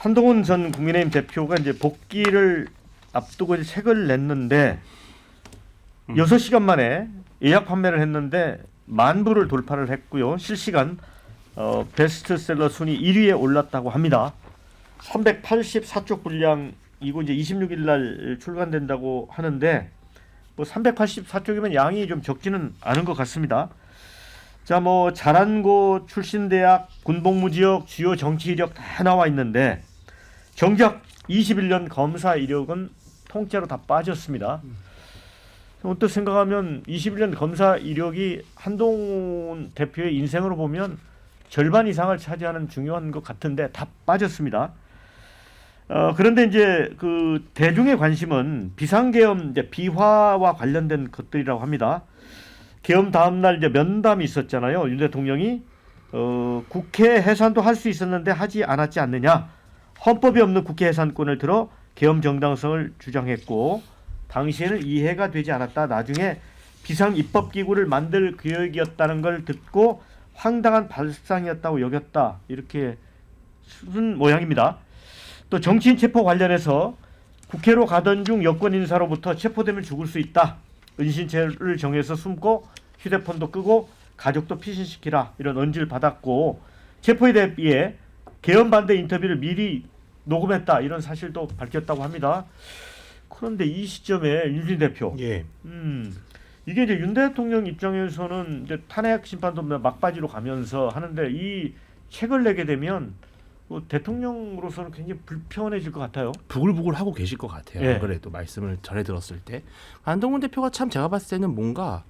한동훈 전 국민의힘 대표가 이제 복귀를 앞두고 이제 책을 냈는데 6시간 만에 예약 판매를 했는데 10,000부를 돌파를 했고요. 실시간 베스트셀러 순위 1위에 올랐다고 합니다. 384쪽 분량이고 이제 26일 날 출간된다고 하는데 뭐 384쪽이면 양이 좀 적지는 않은 것 같습니다. 자, 뭐 자란고 출신 대학, 군복무 지역, 주요 정치 이력 다 나와 있는데 정작 21년 검사 이력은 통째로 다 빠졌습니다. 또 생각하면 21년 검사 이력이 한동훈 대표의 인생으로 보면 절반 이상을 차지하는 중요한 것 같은데 다 빠졌습니다. 그런데 이제 그 대중의 관심은 비상계엄 이제 비화와 관련된 것들이라고 합니다. 계엄 다음 날 이제 면담이 있었잖아요. 윤 대통령이 국회 해산도 할 수 있었는데 하지 않았지 않느냐. 헌법이 없는 국회 해산권을 들어 계엄 정당성을 주장했고 당시에는 이해가 되지 않았다. 나중에 비상 입법기구를 만들 계획이었다는 걸 듣고 황당한 발상이었다고 여겼다. 이렇게 쓴 모양입니다. 또 정치인 체포 관련해서 국회로 가던 중 여권 인사로부터 체포되면 죽을 수 있다. 은신처를 정해서 숨고 휴대폰도 끄고 가족도 피신시키라. 이런 언지를 받았고 체포에 대비해 계엄 반대 인터뷰를 미리 녹음했다. 이런 사실도 밝혔다고 합니다. 그런데 이 시점에 윤진 대표, 예. 이게 이제 윤 대통령 입장에서는 이제 탄핵 심판도 막바지로 가면서 하는데 이 책을 내게 되면 뭐 대통령으로서는 굉장히 불편해질 것 같아요. 부글부글 하고 계실 것 같아요. 예. 그래도 말씀을 전해 들었을 때 한동훈 대표가 참 제가 봤을 때는 뭔가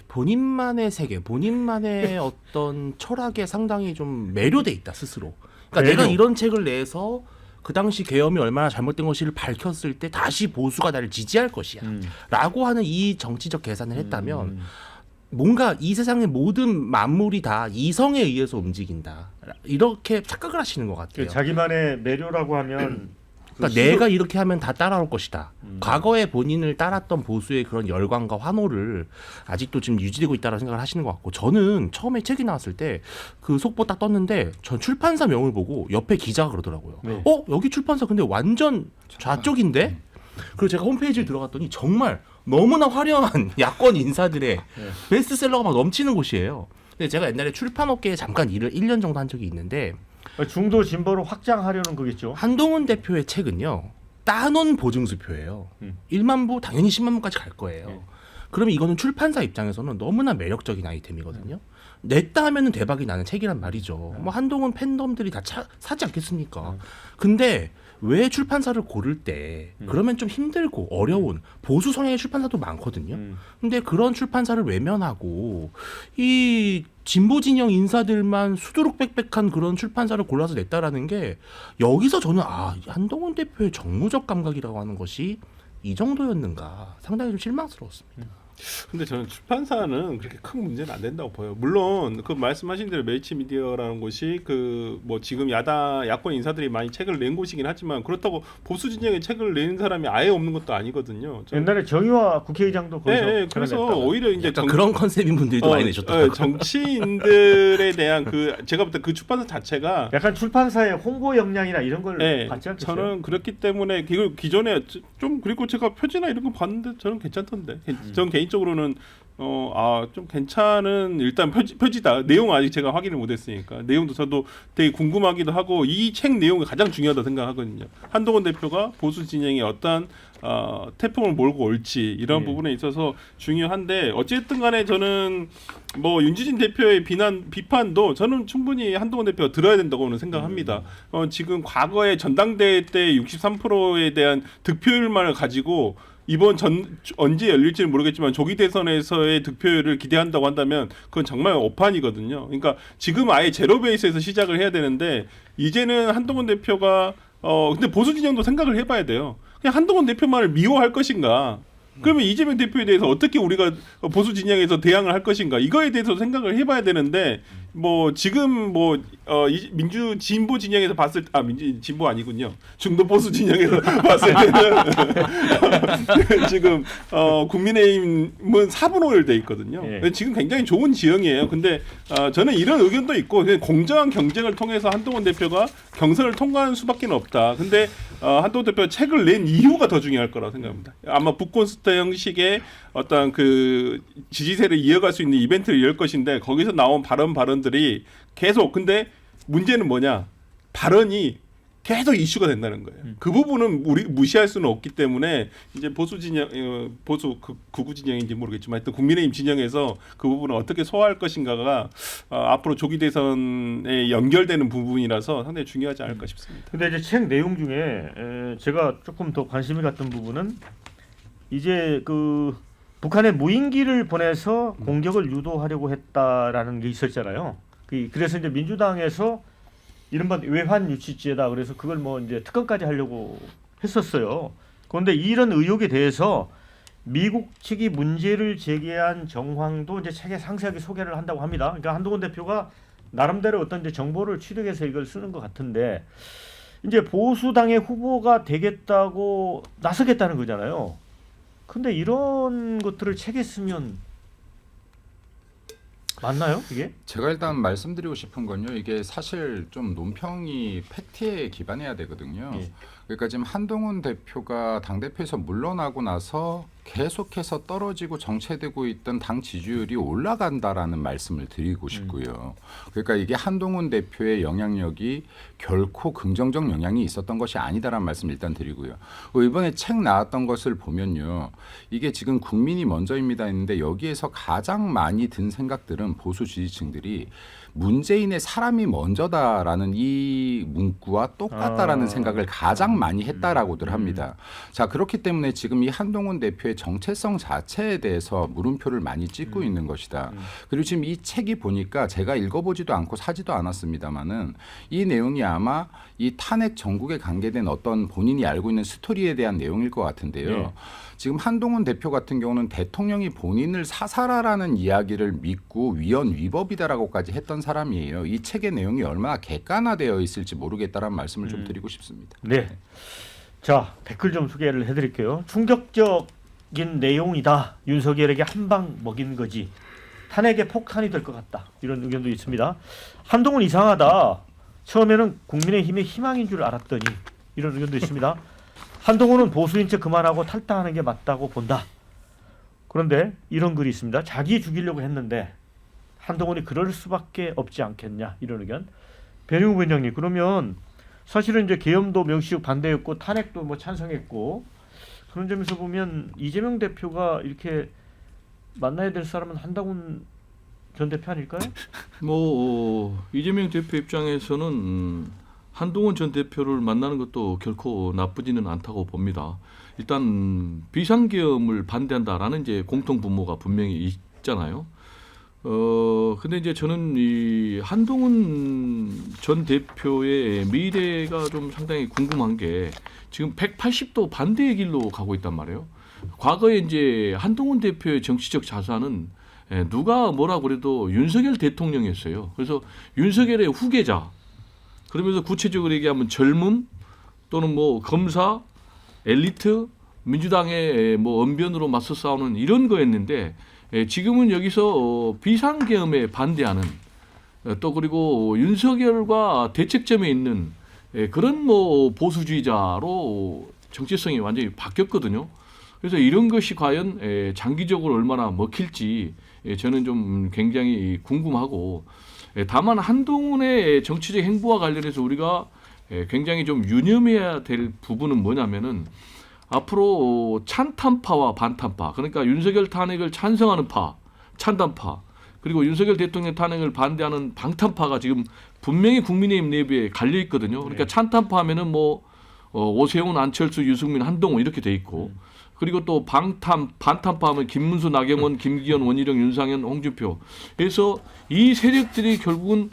본인만의 세계, 본인만의 어떤 철학에 상당히 좀 매료돼 있다 스스로. 그러니까 내가 이런 책을 내서 그 당시 계엄이 얼마나 잘못된 것을 밝혔을 때 다시 보수가 나를 지지할 것이야 라고 하는 이 정치적 계산을 했다면 뭔가 이 세상의 모든 만물이 다 이성에 의해서 움직인다 이렇게 착각을 하시는 것 같아요. 자기만의 매료라고 하면 그러니까 내가 이렇게 하면 다 따라올 것이다. 과거에 본인을 따랐던 보수의 그런 열광과 환호를 아직도 지금 유지되고 있다는 생각을 하시는 것 같고 저는 처음에 책이 나왔을 때 그 속보 딱 떴는데 전 출판사 명을 보고 옆에 기자가 그러더라고요. 네. 여기 출판사 근데 완전 좌쪽인데? 그리고 제가 홈페이지에 들어갔더니 정말 너무나 화려한 야권 인사들의 베스트셀러가 막 넘치는 곳이에요. 근데 제가 옛날에 출판업계에 잠깐 일을 1년 정도 한 적이 있는데 중도 진보를 확장하려는 거겠죠. 한동훈 대표의 책은요. 따놓은 보증수표예요. 1만 부 당연히 10만 부까지 갈 거예요. 그러면 이거는 출판사 입장에서는 너무나 매력적인 아이템이거든요. 냈다 하면은 대박이 나는 책이란 말이죠. 뭐 한동훈 팬덤들이 다 사지 않겠습니까? 근데 왜 출판사를 고를 때 그러면 좀 힘들고 어려운 보수 성향의 출판사도 많거든요. 근데 그런 출판사를 외면하고 이 진보 진영 인사들만 수두룩빽빽한 그런 출판사를 골라서 냈다라는 게 여기서 저는 한동훈 대표의 정무적 감각이라고 하는 것이 이 정도였는가 상당히 좀 실망스러웠습니다. 근데 저는 출판사는 그렇게 큰 문제는 안 된다고 보여요. 물론 그 말씀하신 대로 멜치미디어라는 곳이 그 뭐 지금 야권 인사들이 많이 책을 낸 곳이긴 하지만 그렇다고 보수 진영의 책을 내는 사람이 아예 없는 것도 아니거든요. 옛날에 정의화 국회의장도 거기서 네, 그래서 오히려 이제 그런 컨셉인 분들도 많이 내셨더라고요. 정치인들에 대한 제가 볼 때 그 출판사 자체가 약간 출판사의 홍보 역량이나 이런 걸 받지 않겠어요? 저는 그렇기 때문에 기존에 좀 그리고 제가 표지나 이런 거 봤는데 저는 괜찮던데. 저는 개인적으로는 좀 괜찮은 일단 표지다. 내용 아직 제가 확인을 못했으니까 내용도 저도 되게 궁금하기도 하고 이 책 내용이 가장 중요하다 생각하거든요. 한동훈 대표가 보수 진영의 어떤 태풍을 몰고 올지 이런 부분에 있어서 중요한데 어쨌든 간에 저는 뭐 윤지진 대표의 비판도 저는 충분히 한동훈 대표가 들어야 된다고는 생각합니다. 지금 과거에 전당대회 때 63%에 대한 득표율만을 가지고 이번 언제 열릴지는 모르겠지만 조기 대선에서의 득표율을 기대한다고 한다면 그건 정말 오판이거든요. 그러니까 지금 아예 제로 베이스에서 시작을 해야 되는데 이제는 한동훈 대표가 근데 보수 진영도 생각을 해봐야 돼요. 그냥 한동훈 대표만을 미워할 것인가? 그러면 이재명 대표에 대해서 어떻게 우리가 보수 진영에서 대항을 할 것인가? 이거에 대해서 생각을 해봐야 되는데 뭐 지금 민주 진보 진영에서 봤을 민주 진보 아니군요. 중도 보수 진영에서 봤을 때는 지금 국민의힘은 4분 5일 돼 있거든요. 예. 지금 굉장히 좋은 지형이에요. 근데 저는 이런 의견도 있고 그냥 공정한 경쟁을 통해서 한동훈 대표가 경선을 통과하는 수밖에 없다. 근데 한동훈 대표가 책을 낸 이유가 더 중요할 거라고 생각합니다. 아마 북콘서트 형식의 어떤 그 지지세를 이어갈 수 있는 이벤트를 열 것인데 거기서 나온 발언들이 계속 근데 문제는 뭐냐? 발언이 계속 이슈가 된다는 거예요. 그 부분은 우리 무시할 수는 없기 때문에 이제 보수 진영, 극우 진영인지 모르겠지만 하여튼 국민의힘 진영에서 그 부분을 어떻게 소화할 것인가가 앞으로 조기 대선에 연결되는 부분이라서 상당히 중요하지 않을까 싶습니다. 근데 이제 책 내용 중에 제가 조금 더 관심이 갔던 부분은 이제 그 북한에 무인기를 보내서 공격을 유도하려고 했다라는 게 있었잖아요. 그래서 이제 민주당에서 이른바 외환 유치죄다. 그래서 그걸 뭐 이제 특검까지 하려고 했었어요. 그런데 이런 의혹에 대해서 미국 측이 문제를 제기한 정황도 이제 책에 상세하게 소개를 한다고 합니다. 그러니까 한동훈 대표가 나름대로 어떤 이제 정보를 취득해서 이걸 쓰는 것 같은데 이제 보수당의 후보가 되겠다고 나서겠다는 거잖아요. 근데 이런 것들을 책에 쓰면 맞나요, 이게? 제가 일단 말씀드리고 싶은 건요. 이게 사실 좀 논평이 팩트에 기반해야 되거든요. 예. 그러니까 지금 한동훈 대표가 당대표에서 물러나고 나서 계속해서 떨어지고 정체되고 있던 당 지지율이 올라간다라는 말씀을 드리고 싶고요. 그러니까 이게 한동훈 대표의 영향력이 결코 긍정적 영향이 있었던 것이 아니다라는 말씀을 일단 드리고요. 이번에 책 나왔던 것을 보면요. 이게 지금 국민이 먼저입니다 했는데 여기에서 가장 많이 든 생각들은 보수 지지층들이 문재인의 사람이 먼저다라는 이 문구와 똑같다라는 생각을 가장 많이 했다라고들 합니다. 자, 그렇기 때문에 지금 이 한동훈 대표의 정체성 자체에 대해서 물음표를 많이 찍고 있는 것이다. 그리고 지금 이 책이 보니까 제가 읽어보지도 않고 사지도 않았습니다만은 이 내용이 아마 이 탄핵 전국에 관계된 어떤 본인이 알고 있는 스토리에 대한 내용일 것 같은데요. 네. 지금 한동훈 대표 같은 경우는 대통령이 본인을 사살하라는 이야기를 믿고 위헌 위법이다라고까지 했던 사람이에요. 이 책의 내용이 얼마나 객관화되어 있을지 모르겠다라는 말씀을 좀 드리고 싶습니다. 네. 자, 댓글 좀 소개를 해드릴게요. 충격적인 내용이다. 윤석열에게 한 방 먹인 거지. 탄핵의 폭탄이 될 것 같다. 이런 의견도 있습니다. 한동훈 이상하다. 처음에는 국민의힘의 희망인 줄 알았더니 이런 의견도 있습니다. 한동훈은 보수인 척 그만하고 탈당하는 게 맞다고 본다. 그런데 이런 글이 있습니다. 자기 죽이려고 했는데 한동훈이 그럴 수밖에 없지 않겠냐. 이런 의견. 배영우 위원장님, 그러면 사실은 이제 계엄도 명시적 반대였고 탄핵도 뭐 찬성했고 그런 점에서 보면 이재명 대표가 이렇게 만나야 될 사람은 한동훈 전 대표 아닐까요? 이재명 대표 입장에서는 한동훈 전 대표를 만나는 것도 결코 나쁘지는 않다고 봅니다. 일단 비상계엄을 반대한다라는 이제 공통 분모가 분명히 있잖아요. 근데 이제 저는 이 한동훈 전 대표의 미래가 좀 상당히 궁금한 게 지금 180도 반대의 길로 가고 있단 말이에요. 과거에 이제 한동훈 대표의 정치적 자산은 누가 뭐라 그래도 윤석열 대통령이었어요. 그래서 윤석열의 후계자. 그러면서 구체적으로 얘기하면 젊음 또는 뭐 검사, 엘리트, 민주당의 뭐 언변으로 맞서 싸우는 이런 거였는데 지금은 여기서 비상계엄에 반대하는 또 그리고 윤석열과 대책점에 있는 그런 뭐 보수주의자로 정체성이 완전히 바뀌었거든요. 그래서 이런 것이 과연 장기적으로 얼마나 먹힐지 저는 좀 굉장히 궁금하고 다만 한동훈의 정치적 행보와 관련해서 우리가 굉장히 좀 유념해야 될 부분은 뭐냐면은 앞으로 찬탄파와 반탄파, 그러니까 윤석열 탄핵을 찬성하는 파, 찬단파, 그리고 윤석열 대통령 탄핵을 반대하는 방탄파가 지금 분명히 국민의힘 내부에 갈려 있거든요. 그러니까 찬탄파 하면은 뭐 오세훈, 안철수, 유승민, 한동훈 이렇게 돼 있고, 그리고 또 반탄파 하면 김문수, 나경원, 김기현, 원희룡, 윤상현, 홍준표. 그래서 이 세력들이 결국은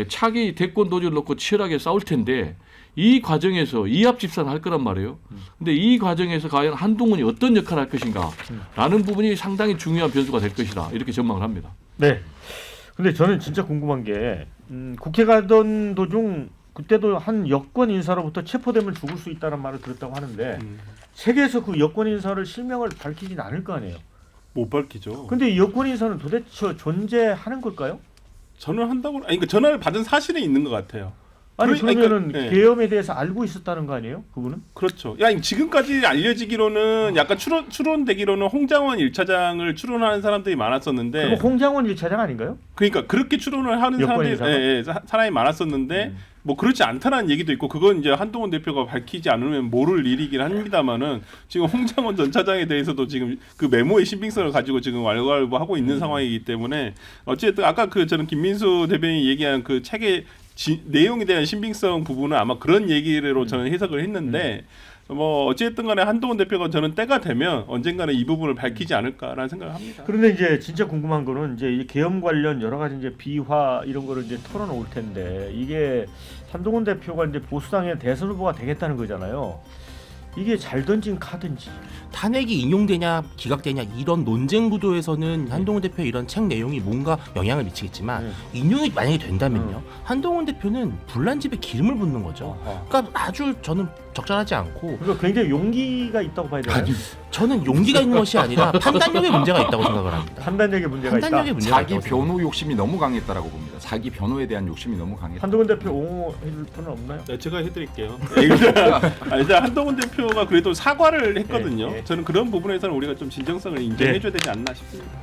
차기 대권 도전을 놓고 치열하게 싸울 텐데 이 과정에서 이합집산 할 거란 말이에요. 근데 이 과정에서 과연 한동훈이 어떤 역할을 할 것인가 라는 부분이 상당히 중요한 변수가 될 것이다. 이렇게 전망을 합니다. 네. 근데 저는 진짜 궁금한 게 국회 가던 도중 그때도 한 여권 인사로부터 체포되면 죽을 수 있다는 말을 들었다고 하는데 세계에서 그 여권 인사를 실명을 밝히진 않을 거 아니에요. 못 밝히죠. 근데 이 여권 인사는 도대체 존재하는 걸까요? 전화를 한다고 아니 그 전화를 받은 사실은 있는 것 같아요. 아니 그러면은 그러니까, 네. 계엄에 대해서 알고 있었다는 거 아니에요? 그분은? 그렇죠. 야 지금까지 알려지기로는 약간 추론되기로는 홍장원 1차장을 추론하는 사람들이 많았었는데 그거 홍장원 1차장 아닌가요? 그러니까 그렇게 추론을 하는 여권 사람들이 인사가? 사람이 많았었는데 뭐 그렇지 않다는 얘기도 있고 그건 이제 한동훈 대표가 밝히지 않으면 모를 일이긴 합니다만은 지금 홍장원 전 차장에 대해서도 지금 그 메모의 신빙성을 가지고 지금 왈가왈부하고 있는 상황이기 때문에 어쨌든 아까 그 저는 김민수 대변인이 얘기한 그 책의 내용에 대한 신빙성 부분은 아마 그런 얘기로 저는 해석을 했는데 뭐 어쨌든 간에 한동훈 대표가 저는 때가 되면 언젠가는 이 부분을 밝히지 않을까라는 생각을 합니다. 그런데 이제 진짜 궁금한 거는 이제 이 계엄 관련 여러 가지 이제 비화 이런 거를 이제 털어놓을 텐데 이게 한동훈 대표가 이제 보수당의 대선 후보가 되겠다는 거잖아요. 이게 잘 던진 카드인지. 탄핵이 인용되냐 기각되냐 이런 논쟁 구도에서는 한동훈 대표의 이런 책 내용이 뭔가 영향을 미치겠지만 인용이 만약에 된다면요. 한동훈 대표는 불난 집에 기름을 붓는 거죠. 그러니까 아주 저는 적절하지 않고 그러니까 굉장히 용기가 있다고 봐야 되나요? 저는 용기가 있는 것이 아니라 판단력에 문제가 있다고 생각을 합니다. 판단력에 문제가 있다. 판단력에 문제가 자기 있다고 변호 욕심이 너무 강했다라고 봅니다. 자기 변호에 대한 욕심이 너무 강했다. 한동훈 대표 옹호해줄 분은 없나요? 네, 제가 해드릴게요. 일단 한동훈 대표가 그래도 사과를 했거든요. 네, 네. 저는 그런 부분에서는 우리가 좀 진정성을 인정해줘야 되지 않나 싶습니다.